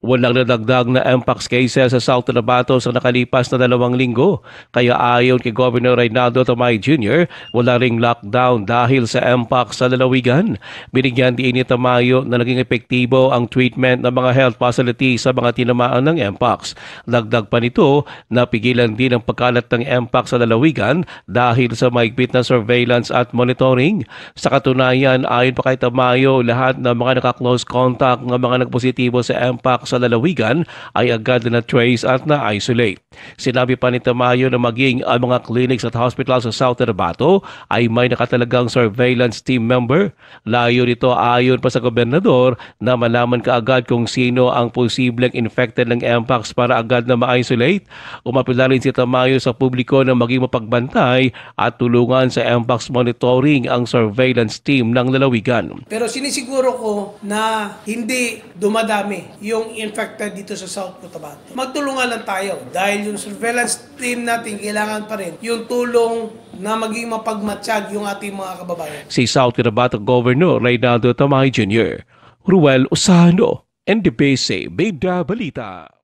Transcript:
Walang nadagdag na mpox cases sa South Cotabato sa nakalipas na 2 linggo. Kaya ayon kay Governor Reynaldo Tamay Jr., wala ring lockdown dahil sa mpox sa lalawigan. Binigyan din ni Tamayo na naging epektibo ang treatment ng mga health facilities sa mga tinamaan ng mpox. Dagdag pa nito, napigilan din ang pagkalat ng mpox sa lalawigan dahil sa mahigpit na surveillance at monitoring. Sa katunayan, ayon pa kay Tamayo, lahat ng mga naka-close contact ng mga nagpositibo sa mpox sa lalawigan ay agad na trace at na-isolate. Sinabi pa ni Tamayo na maging ang mga clinics at hospitals sa South Cotabato ay may nakatalagang surveillance team member. Layo nito ayon pa sa gobernador na malaman kaagad kung sino ang posibleng infected ng mpox para agad na ma-isolate. Umapila rin si Tamayo sa publiko na maging mapagbantay at tulungan sa mpox monitoring ang surveillance team ng lalawigan. Pero sinisiguro ko na hindi dumadami yung infected dito sa South Cotabato. Magtulungan lang tayo dahil yung surveillance team natin kailangan pa rin yung tulong na maging mapagmatsyag yung ating mga kababayan. Si South Cotabato Governor Reynaldo Tamay Jr., Ruel Osano, NDBC Bida Balita.